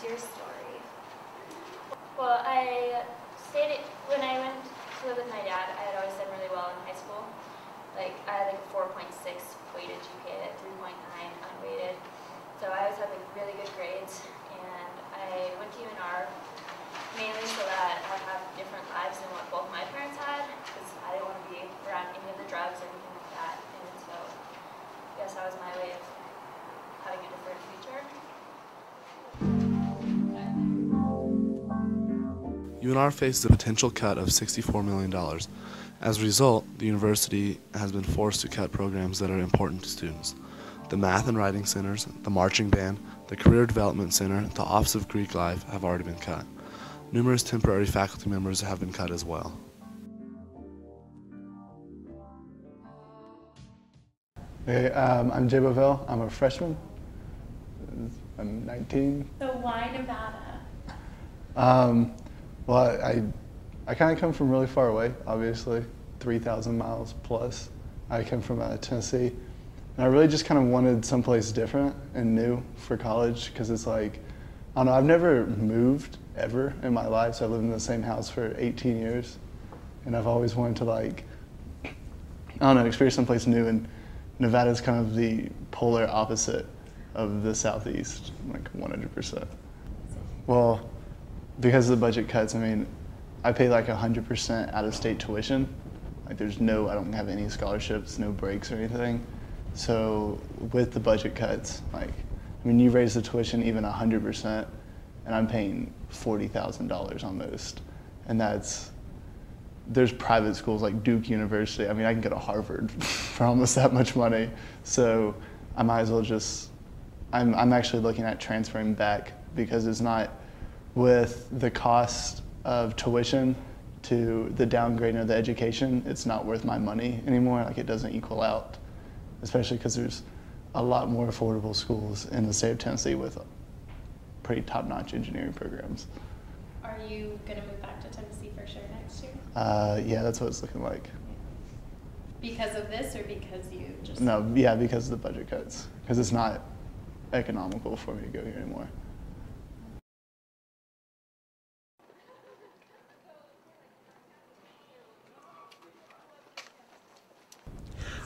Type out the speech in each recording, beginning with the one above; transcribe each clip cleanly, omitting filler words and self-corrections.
your story? Well, when I went to live with my dad, I had always done really well in high school. Like, I had like a 4.6 weighted GPA, 3.9 unweighted. So I always had like really good grades, and I went to UNR mainly so that I have different lives than what both my parents had, because I didn't want to be around any of the drugs or anything like that. And so I guess that was my way of having a different future. UNR faced a potential cut of $64 million. As a result, the university has been forced to cut programs that are important to students. The Math and Writing Centers, the Marching Band, the Career Development Center, the Office of Greek Life have already been cut. Numerous temporary faculty members have been cut as well. Hey, I'm Jay Bovell. I'm a freshman. I'm 19. So why Nevada? Well, I kind of come from really far away, obviously, 3,000 miles plus. I come from Tennessee, and I really just kind of wanted someplace different and new for college, because it's like, I don't know, I've never moved ever in my life, so I lived in the same house for 18 years, and I've always wanted to, like, I don't know, experience someplace new, and Nevada's kind of the polar opposite of the Southeast, like 100%. Well, because of the budget cuts, I mean, I pay like 100% out-of-state tuition. Like I don't have any scholarships, no breaks or anything. So with the budget cuts, like, I mean, you raise the tuition even 100%, and I'm paying $40,000 almost. And there's private schools like Duke University. I mean, I can go to Harvard for almost that much money. So I might as well I'm actually looking at transferring back, because it's not, with the cost of tuition to the downgrading of the education, it's not worth my money anymore. Like, it doesn't equal out, especially because there's a lot more affordable schools in the state of Tennessee with pretty top-notch engineering programs. Are you going to move back to Tennessee for sure next year? Yeah, that's what it's looking like. Because of this, or because you just... No, yeah, because of the budget cuts. Because it's not economical for me to go here anymore.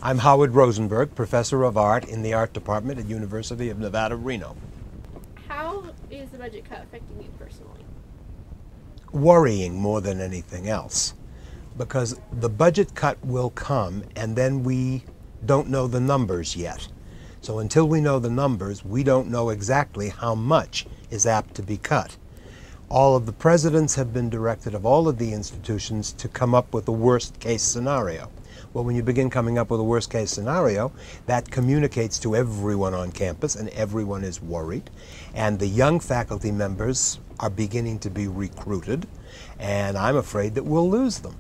I'm Howard Rosenberg, Professor of Art in the Art Department at University of Nevada, Reno. How is the budget cut affecting you personally? Worrying more than anything else, because the budget cut will come and then we don't know the numbers yet. So until we know the numbers, we don't know exactly how much is apt to be cut. All of the presidents have been directed of all of the institutions to come up with a worst case scenario. Well, when you begin coming up with a worst case scenario, that communicates to everyone on campus, and everyone is worried. And the young faculty members are beginning to be recruited, and I'm afraid that we'll lose them.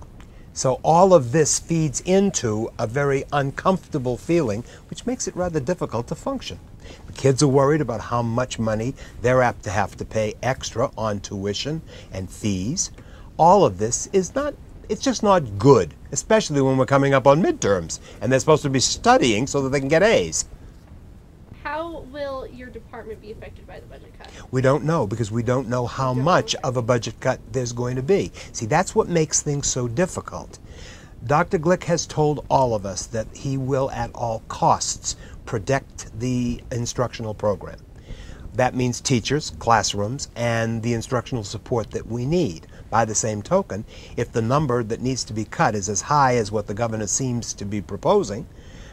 So all of this feeds into a very uncomfortable feeling, which makes it rather difficult to function. The kids are worried about how much money they're apt to have to pay extra on tuition and fees. All of this is it's just not good, especially when we're coming up on midterms and they're supposed to be studying so that they can get A's. How will your department be affected by the budget cut? We don't know, because we don't know how much of a budget cut there's going to be. See, that's what makes things so difficult. Dr. Glick has told all of us that he will at all costs protect the instructional program. That means teachers, classrooms, and the instructional support that we need. By the same token, if the number that needs to be cut is as high as what the governor seems to be proposing,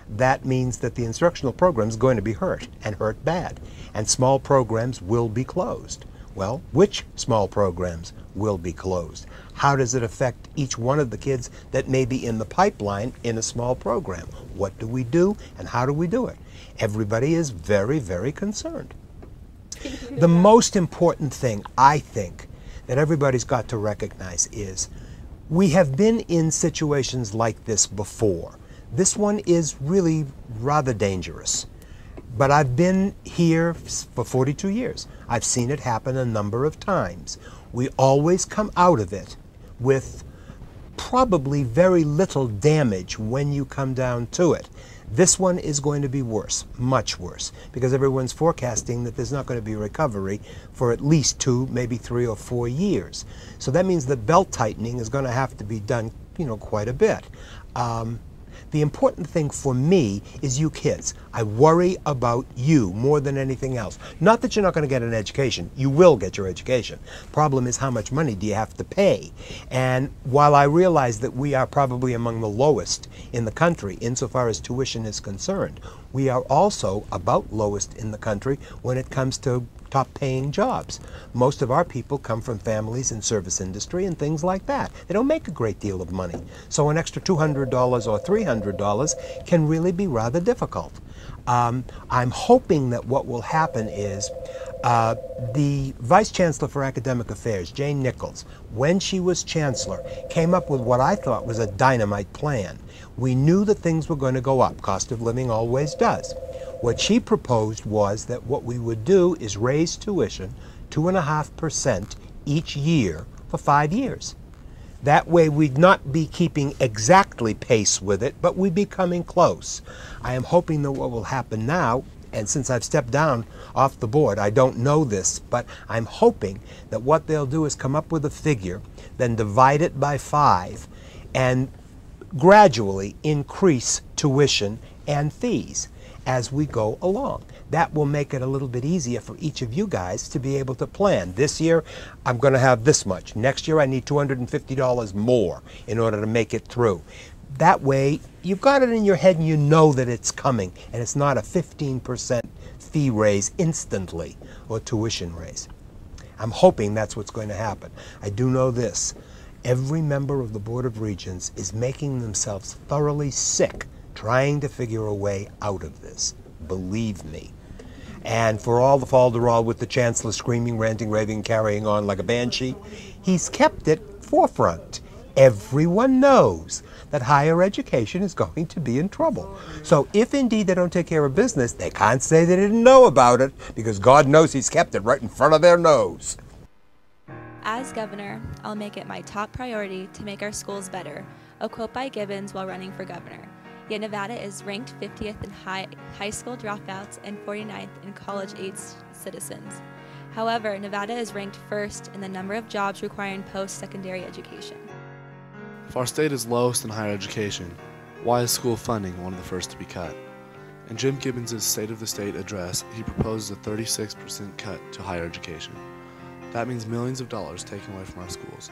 that means that the instructional program is going to be hurt, and hurt bad. And small programs will be closed. Well, which small programs will be closed? How does it affect each one of the kids that may be in the pipeline in a small program? What do we do, and how do we do it? Everybody is very, very concerned. The most important thing, I think, that everybody's got to recognize is we have been in situations like this before. This one is really rather dangerous. But I've been here for 42 years. I've seen it happen a number of times. We always come out of it with probably very little damage when you come down to it. This one is going to be worse, much worse, because everyone's forecasting that there's not going to be a recovery for at least 2, maybe 3 or 4 years. So that means that belt tightening is going to have to be done, quite a bit. The important thing for me is you kids. I worry about you more than anything else. Not that you're not going to get an education. You will get your education. Problem is, how much money do you have to pay? And while I realize that we are probably among the lowest in the country insofar as tuition is concerned, we are also about lowest in the country when it comes to top paying jobs. Most of our people come from families in service industry and things like that. They don't make a great deal of money. So an extra $200 or $300 can really be rather difficult. I'm hoping that what will happen is the Vice Chancellor for Academic Affairs, Jane Nichols, when she was Chancellor, came up with what I thought was a dynamite plan. We knew that things were going to go up. Cost of living always does. What she proposed was that what we would do is raise tuition 2.5% each year for 5 years. That way we'd not be keeping exactly pace with it, but we'd be coming close. I am hoping that what will happen now, and since I've stepped down off the board, I don't know this, but I'm hoping that what they'll do is come up with a figure, then divide it by 5, and gradually increase tuition and fees as we go along. That will make it a little bit easier for each of you guys to be able to plan. This year, I'm going to have this much. Next year, I need $250 more in order to make it through. That way, you've got it in your head and you know that it's coming, and it's not a 15% fee raise instantly or tuition raise. I'm hoping that's what's going to happen. I do know this. Every member of the Board of Regents is making themselves thoroughly sick trying to figure a way out of this. Believe me. And for all the falderall with the Chancellor screaming, ranting, raving, carrying on like a banshee, he's kept it forefront. Everyone knows that higher education is going to be in trouble. So if indeed they don't take care of business, they can't say they didn't know about it, because God knows he's kept it right in front of their nose. As governor, I'll make it my top priority to make our schools better, a quote by Gibbons while running for governor. Yet Nevada is ranked 50th in high school dropouts and 49th in college-age citizens. However, Nevada is ranked first in the number of jobs requiring post-secondary education. If our state is lowest in higher education, why is school funding one of the first to be cut? In Jim Gibbons' State of the State address, he proposes a 36% cut to higher education. That means millions of dollars taken away from our schools.